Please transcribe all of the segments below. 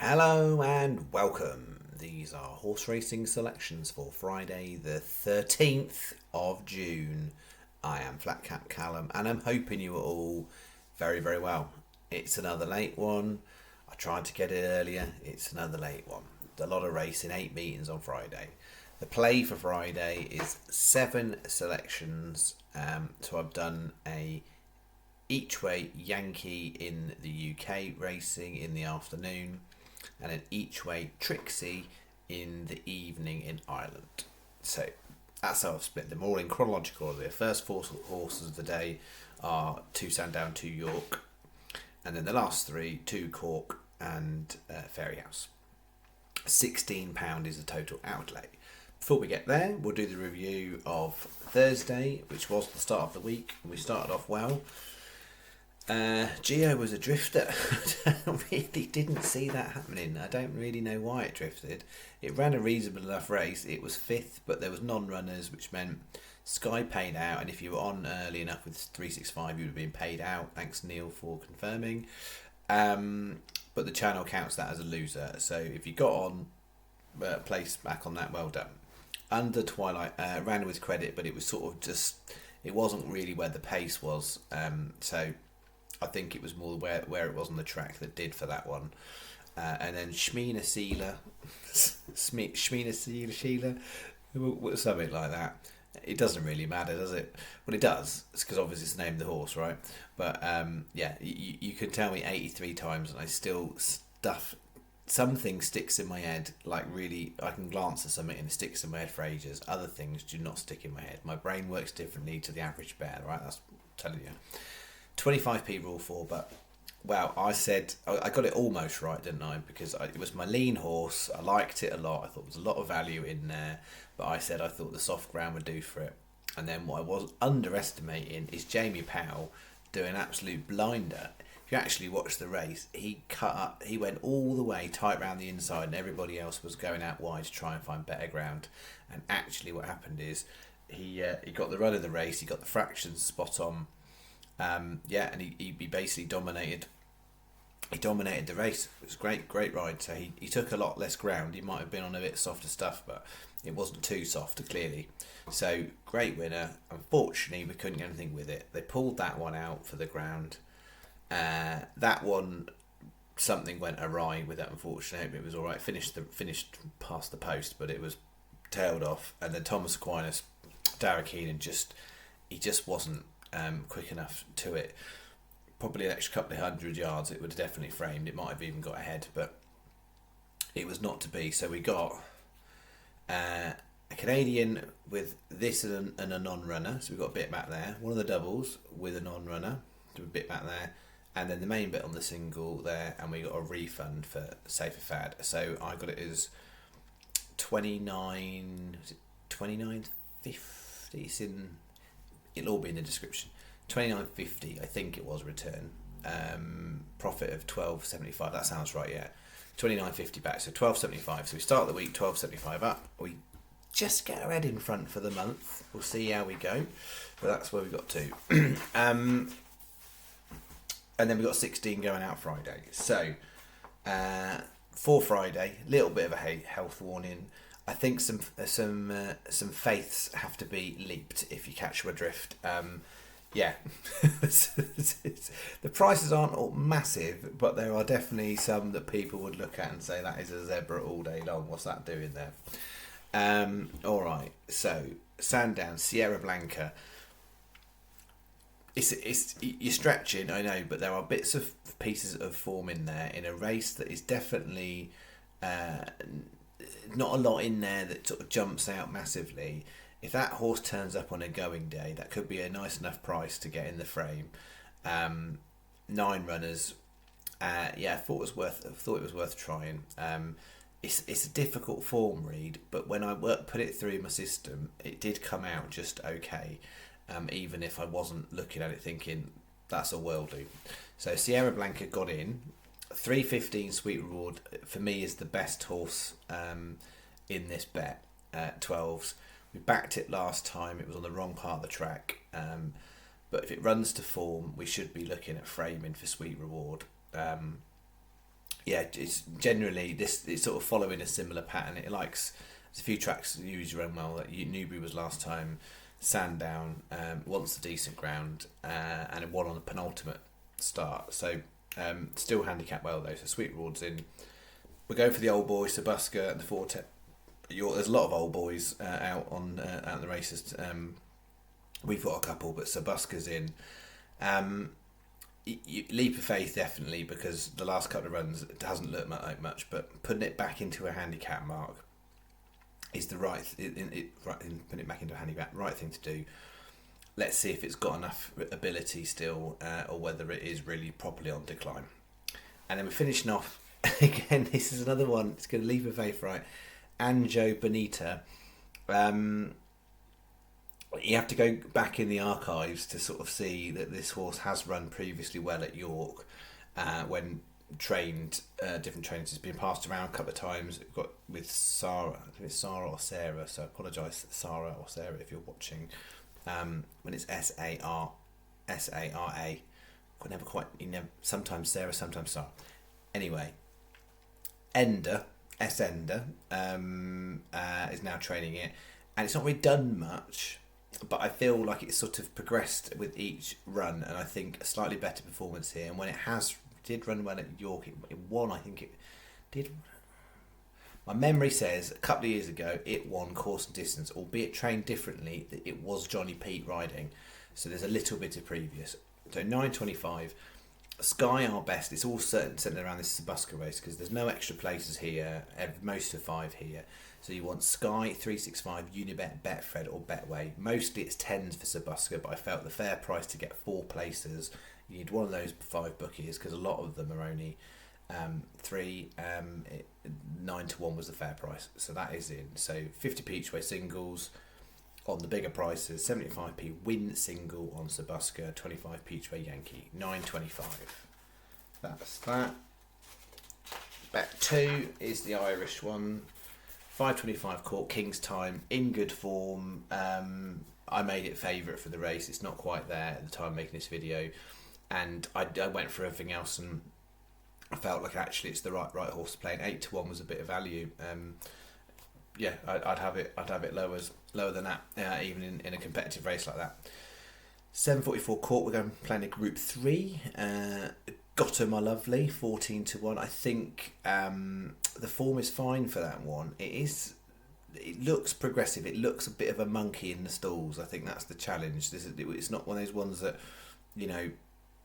Hello and welcome. These are horse racing selections for Friday, the 13th of June. I am flatcapcallum and I'm hoping you are all very, very well. It's another late one. I tried to get it earlier. It's another late one. A lot of racing, 8 meetings on Friday. The play for Friday is 7 selections. So I've done a each way Yankee in the UK racing in the afternoon, and an each way Trixie in the evening in Ireland. So that's how I've split them all in chronological order. The first 4 horses of the day are 2 Sandown, 2 York, and then the last 3, 2 Cork and Fairyhouse. £16 is the total outlay. Before we get there, we'll do the review of Thursday, which was the start of the week. We started off well. Geo was a drifter. I really didn't see that happening. I don't really know why it drifted. It ran a reasonable enough race. It was 5th, but there was non-runners, which meant Sky paid out, and if you were on early enough with 365, you would have been paid out. Thanks, Neil, for confirming. But the channel counts that as a loser. So if you got on, place back on that, well done. Under Twilight, ran with credit, but it was sort of just, it wasn't really where the pace was. So I think it was more where it was on the track that did for that one. And then Shmeena Sealer, Sheila, something like that. It doesn't really matter, does it? Well, it does. It's because obviously it's named the horse, right? But yeah, you can tell me 83 times and I still something sticks in my head. Like really, I can glance at something and it sticks in my head for ages. Other things do not stick in my head. My brain works differently to the average bear, right? That's I'm telling you. 25p rule 4, but wow, I said I got it almost right, didn't I? Because it was my lean horse. I liked it a lot. I thought there was a lot of value in there, but I said I thought the soft ground would do for it. And then what I was underestimating is Jamie Powell doing an absolute blinder. If you actually watch the race, he went all the way tight round the inside, and everybody else was going out wide to try and find better ground. And actually, what happened is he got the run of the race. He got the fractions spot on. And he basically dominated. He dominated the race. It was a great ride. So he took a lot less ground. He might have been on a bit softer stuff, but it wasn't too soft, clearly. So great winner. Unfortunately, we couldn't get anything with it. They pulled that one out for the ground. That one, something went awry with that. Unfortunately, it was all right. Finished past the post, but it was tailed off. And then Thomas Aquinas, Darragh Keenan he just wasn't quick enough to it. Probably an extra couple of 100 yards, it would have definitely framed. It might have even got ahead, but it was not to be. So we got a Canadian with this and a non-runner. So we got a bit back there. One of the doubles with a non-runner, so a bit back there, and then the main bit on the single there, and we got a refund for Safer Fad. So I got it as 29.50. It's in. It'll all be in the description. 29.50, I think it was return. Profit of 12.75. That sounds right, yeah. 29.50 back, so 12.75. So we start the week 12.75 up. We just get our head in front for the month. We'll see how we go, but that's where we got to. And then we got 16 going out Friday. So for Friday, little bit of a health warning. I think some faiths have to be leaped if you catch my drift. Yeah, the prices aren't all massive, but there are definitely some that people would look at and say that is a zebra all day long. What's that doing there? All right, so Sandown, Sierra Blanca. It's you're stretching, I know, but there are bits of pieces of form in there in a race that is definitely. Not a lot in there that sort of jumps out massively. If that horse turns up on a going day, that could be a nice enough price to get in the frame. 9 runners. I thought it was worth trying. It's a difficult form read, but when I put it through my system, it did come out just okay. Even if I wasn't looking at it thinking that's a worldie. So Sierra Blanca got in. 3.15 Sweet Reward for me is the best horse in this bet. 12s. We backed it last time. It was on the wrong part of the track. But if it runs to form, we should be looking at framing for Sweet Reward. yeah, it's generally this. It's sort of following a similar pattern. It likes there's a few tracks that usually run well. Like Newbury was last time, Sandown wants a decent ground, and it won on the penultimate start. So still handicap well though. So Sweet Rewards in. We're going for the old boys, Sabuska and the Forte. There's a lot of old boys out on out in the races. We've got a couple, but Sabuska's in. Leap of faith definitely, because the last couple of runs it hasn't looked like much, but putting it back into a handicap mark is the right putting it back into a handicap right thing to do. Let's see if it's got enough ability still, or whether it is really properly on decline. And then we're finishing off again. This is another one. It's going to leap of faith, right? Anjo Bonita. You have to go back in the archives to sort of see that this horse has run previously well at York when trained, different trainers. It's been passed around a couple of times. We've got with Sarah, I think it's Sarah or Sarah, so I apologise, Sarah or Sarah if you're watching. When it's Sara. Never quite, sometimes Sarah, sometimes Sarah. Anyway, Ender, S-Ender, is now training it, and it's not really done much, but I feel like it's sort of progressed with each run, and I think a slightly better performance here. And when it did run well at York, it won. I think it did. My memory says a couple of years ago it won course and distance, albeit trained differently. It was Johnny Pete riding, so there's a little bit of previous. So 9.25. Sky are best. It's all centered around this Sabuska race because there's no extra places here. Most of 5 here. So you want Sky, 365, Unibet, Betfred or Betway. Mostly it's 10s for Sabuska, but I felt the fair price to get 4 places. You need one of those 5 bookies because a lot of them are only 3. 9 to 1 was the fair price. So that is in. So 50p each way singles on the bigger prices, 75p win single on Sabuska, 25p each way Yankee, 9.25. That's that. Bet 2 is the Irish one. 5.25 Cork, King's Time, in good form. I made it favourite for the race. It's not quite there at the time making this video, and I went for everything else, and I felt like actually it's the right horse to play. And 8 to 1 was a bit of value. Yeah, I'd have it lower than that, even in a competitive race like that. 7.44 Cork. We're going playing a Group 3. Got her, my lovely, 14 to 1. I think the form is fine for that one. It looks progressive. It looks a bit of a monkey in the stalls. I think that's the challenge. It's not one of those ones that,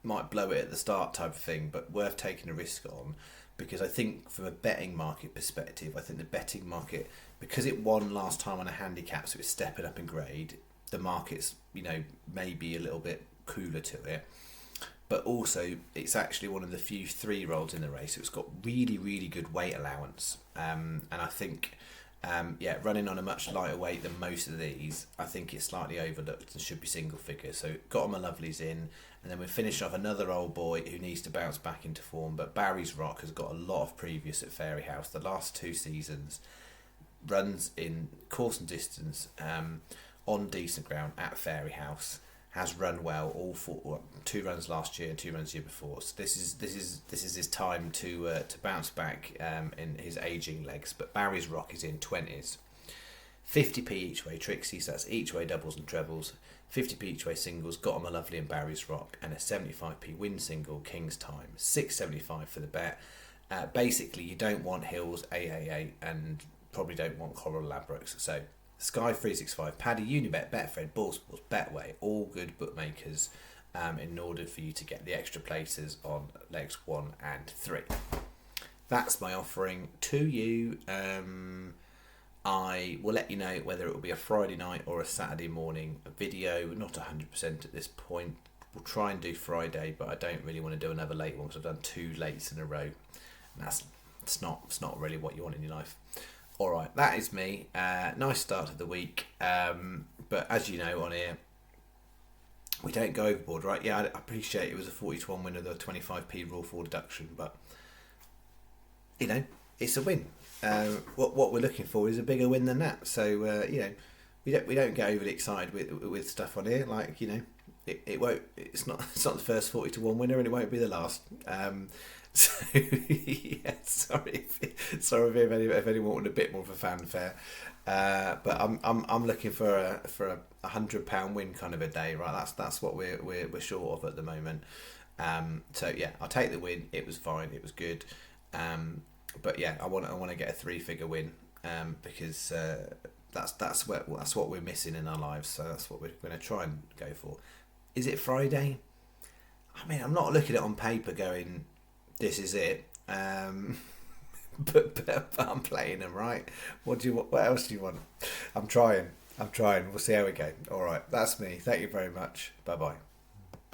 might blow it at the start type of thing, but worth taking a risk on, because I think from a betting market perspective, I think the betting market, because it won last time on a handicap, so it's stepping up in grade, the market's, maybe a little bit cooler to it. But also, it's actually one of the few 3-year-olds in the race. So it's got really, really good weight allowance. And I think, running on a much lighter weight than most of these, I think it's slightly overlooked and should be single figures. So got my lovelies in. And then we finish off another old boy who needs to bounce back into form. But Barry's Rock has got a lot of previous at Fairyhouse. The last 2 seasons, runs in course and distance, on decent ground at Fairyhouse. Has run well all 2 runs last year and 2 runs the year before. So this is his time to bounce back in his aging legs. But Barry's Rock is in 20s, 50p each way Trixie, so that's each way doubles and trebles. 50p each way singles, got him a lovely in Barry's Rock, and a 75p win single King's Time, 6.75 for the bet. Basically, you don't want Hills, AAA, and probably don't want Coral Labrooks. So Sky 365, Paddy, Unibet, Betfred, Ballsports, Betway, all good bookmakers in order for you to get the extra places on legs 1 and 3. That's my offering to you. I will let you know whether it will be a Friday night or a Saturday morning video. Not 100% at this point. We'll try and do Friday, but I don't really want to do another late one because I've done 2 lates in a row. And it's not really what you want in your life. Alright, that is me. Nice start of the week. But as you know on here, we don't go overboard, right? Yeah, I appreciate it was a 40 to 1 win with a 25p rule for deduction, but it's a win. What we're looking for is a bigger win than that. So we don't get overly excited with stuff on here. Like it won't. It's not. It's not the first 40-1 winner, and it won't be the last. So yeah, sorry if anyone wanted a bit more of a fanfare, but I'm looking for a £100 win kind of a day, right? That's what we're short of at the moment. So yeah, I'll take the win. It was fine. It was good. But yeah, I want to get a 3-figure win, because that's what we're missing in our lives. So that's what we're going to try and go for. Is it Friday? I mean, I'm not looking at it on paper going, this is it. But I'm playing them, right. What else do you want? I'm trying. We'll see how we go. All right, that's me. Thank you very much. Bye bye.